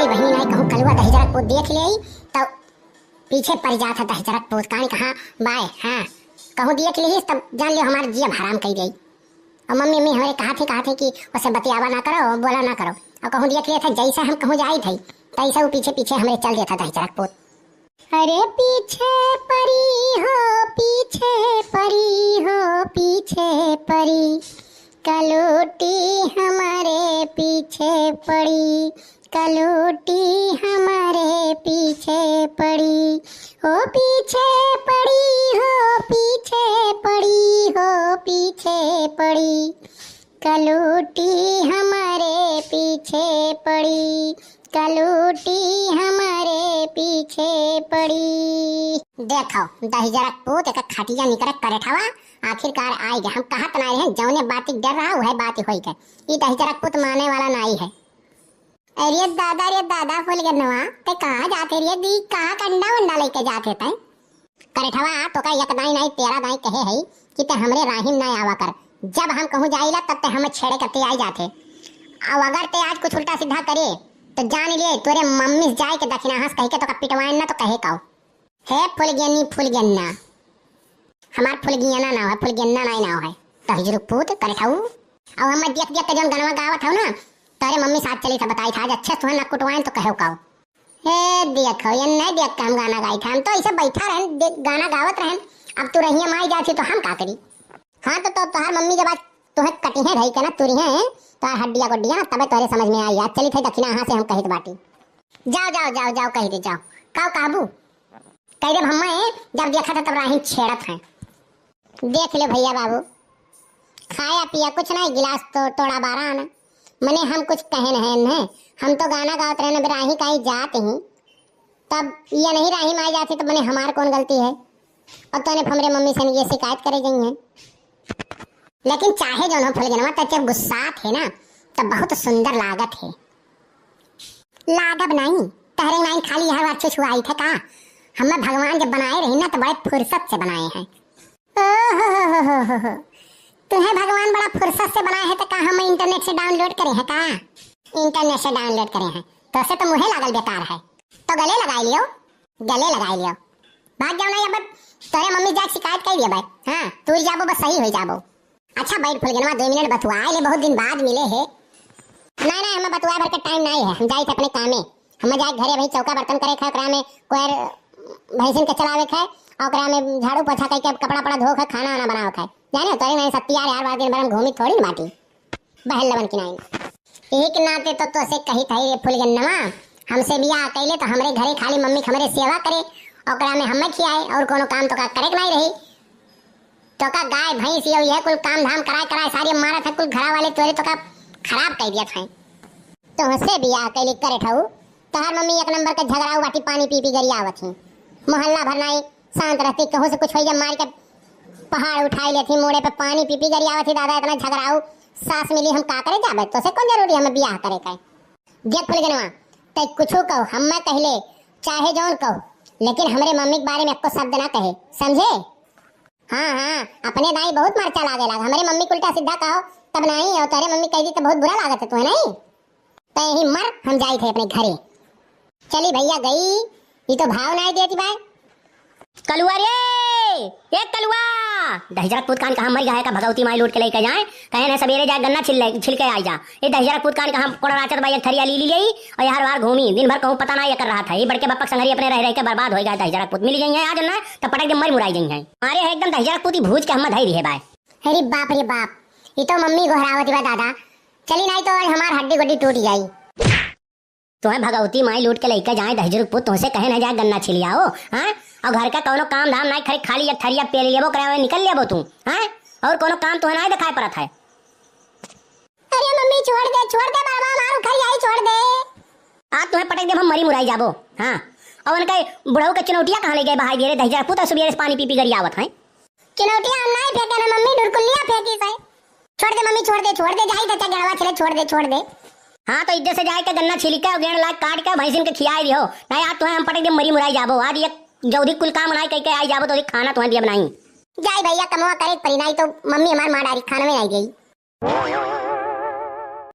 माई बहनी नहीं कहूँ कलुआ दहिजरक पोत देख ले तो पीछे पड़ जाता दहिजरक पोत कान कहाँ बाय हाँ कहूँ देख ली तब जान लियो हमारे जिया हराम कर गई। और मम्मी मम्मी हमारे कहा थे कि उसे बतियावा ना करो बोला ना करो और कहूँ देख लिया था जैसा हम कहूँ जाई थे तैसा वो पीछे पीछे हमारे चल देता दहिजरक पोत। अरे पीछे परी हो पीछे परी हो पीछे परी कलूटी हमारे पीछे पड़ी कलूटी हमारे पीछे पड़ी हो पीछे पड़ी हो पीछे पड़ी हो पीछे पड़ी कलूटी हमारे पीछे पड़ी कलूटी हमारे पीछे पड़ी। देखो दहिजरक पोत एक खटिया निकर करे ठावा आखिरकार आई गए। हम कहा तना रहे जौने बात डर रहा वह बात होई गए। ये दहिजरक पुत माने वाला नहीं है। अरे दादा फूल गनवा ते कहाँ जाते रे दी कहाँ कंडा वंडा लेके जाते थे करे ठवा तो का एक दाई नहीं तेरा दाई कहे है कि ते हमरे राहिम नहीं आवा कर। जब हम कहूँ जाइला तब ते हमें छेड़े करते आई जाते। अब अगर ते आज कुछ उल्टा सीधा करे तो जान लिए तोरे मम्मी जाए के दक्षिणा हंस कह के तो पिटवाए ना तो कहे काओ हे फुलगन्ना हमार फुलगियाना ना है फुलगन्ना नहीं ना है दहिजरक पोत करे ठाऊ। अब हम देख देख के जन गनवा गावत हूं ना तारे मम्मी साथ चली था बताई था आज अच्छे तुहन ना कुटवाएं तो कहो काओ हे देखो ये नहीं देख के हम गाना गाई था हम तो ऐसे बैठा रहन गाना गावत रहन। अब तू रहिए माई जाती तो हम का करी। हाँ तो तोहार मम्मी जब आज तुहे कटी है रही के ना तुरी है तो हड्डिया गुड्डिया तबे तोरे समझ में आई आज चली थे दक्षिणा हां से हम कहित बाटी जाओ कह दे जाओ काऊ काबू कह दे हम जब देखा था तब राहिन छेड़त है। देख ले भैया बाबू खाया पिया कुछ नहीं गिलास तो तोड़ा 12 आना मने हम कुछ कहे नहीं हम तो गाना गावत रहने राही कहीं जाते ही तब ये नहीं राही माई जाती तो मने हमार कौन गलती है और तूने हमरे मम्मी से ये शिकायत करे गई है। लेकिन चाहे जो ना फुलगनवा तब जब गुस्सा थे ना तब बहुत सुंदर लागत है। लागत नहीं तहरे नहीं खाली हर बार छुआई थे का हमें भगवान जब बनाए रही ना तो बड़े फुर्सत से बनाए हैं। तुम्हें भगवान बड़ा फुर्सत से बनाए है तो का हम इंटरनेट से डाउनलोड करे हैं का इंटरनेट से डाउनलोड करे हैं तो ऐसे तो मुझे लागल बेकार है तो गले लगाई लियो भाग जाओ ना अब तेरे मम्मी जाके शिकायत कर दिया भाई। हाँ तू जाबो बस सही हो जाबो। अच्छा बैठ फुलगनवा 2 मिनट बतुआए ले बहुत दिन बाद मिले है। नहीं हमें बतुआए भर के टाइम नहीं है हम जाए थे अपने कामे हम जाए घरे भाई चौका बर्तन करे खा ओकरा में कोर भैंसिन के चलावे खाए और ओकरा में झाड़ू पोछा करके कपड़ा पड़ा धो के खाना वाना बनाओ खाए जाने तोरे मैं सत्ती यार बार दिन भर घूमी थोड़ी न बाटी बहल लवन की नहीं एक नाते तो से कही थई रे फुलगनवा हमसे बियाह कैले तो हमरे घरे खाली मम्मी हमरे सेवा करे ओकरा में हमें खियाए और कोनो काम तो का करे नहीं रही तो का गाय भैंस ये कुल काम धाम कराए सारी मारा था कुल घरा वाले तोरे तो का खराब कर दिया था तो हमसे बियाह कैले करे ठाऊ तोहर मम्मी एक नंबर के झगड़ाऊ बाटी पानी पी गरी आवत थी मोहल्ला भर नहीं शांत रहती कहूं से कुछ हो जा मार के पहाड़ उठाई लेती मोड़े पे पानी पी गरी आवत थी दादा इतना झगड़ाऊ सास मिली हम का करे जाबे तो से कौन जरूरी हमें बियाह करे का देख फुलगनवा ते कुछो कहो हम कहले चाहे जौन कहो लेकिन हमरे मम्मी के बारे में एको शब्द ना कहे समझे। हाँ अपने दाई बहुत मरचा लागेला हमरे मम्मी उल्टा सीधा कहो तब नहीं और तेरे मम्मी कह दी तो बहुत बुरा लागत है तुम्हें नहीं ते ही मर हम जाई थे अपने घरे चली भैया गई ये तो भाव नहीं देती भाई। कलुआ रे ये कलुआ दहिजरक पुत कान कहाँ मर गया है का भगवती माई लूट के लेके जाए कहे ना सवेरे जाए गन्ना छिल के आई जा ये दहिजरक पुत कान कहाँ कोड़ाचर बाई थरिया ली गई और हर बार घूमी दिन भर कहूँ पता ना ये कर रहा था ये बड़के बप्पक संगरी अपने रह के बर्बाद हो गया दहिजरक पुत मिल गई है आज ना तो पटक मर मुराई गई है अरे है एकदम दहिजरक पुत भूज के हम धई है भाई। अरे बाप ये तो मम्मी घोरावती बा दादा चली नहीं तो आज हमार हड्डी गुड्डी टूट जाई। तुम्हें भगवती माई लूट के लेके जाए दहिजरक पुत तुमसे कहे ना जाए गन्ना छिल आओ हाँ और घर का कोनो काम धाम नहीं खरी खाली एक थरिया पे लेबो करावे निकल लेबो तू हैं और कोनो काम तो नहीं दिखाई पड़त है। अरे मम्मी छोड़ दे बाबा मारू खरियाई छोड़ दे आज तुम्हें पटक दे हम मरी मुराई जाबो। हाँ और उनका बुढ़ऊ के चुनौतिया कहाँ ले गए बहाई दे दहिजरक पुत सुबह पानी पी गरी आवत है चुनौतिया हम नहीं फेंके ना मम्मी ढुरकुलिया फेंकी से छोड़ दे मम्मी छोड़ दे जाई तो गड़वा चले छोड़ दे। हाँ तो इधर से जाए के गन्ना छिल के गेड़ लाख काट के भैंसिन के खियाई दियो नहीं आज तुम्हें हम पटक दे मरी मुराई जाबो आज एक जल्दी कुल काम बनाई कह के आई जाबो तो खाना तुम्हें दिया बनाई जाई भैया कमवा करे परी नहीं तो मम्मी हमार मां डारी खाना में आई गई।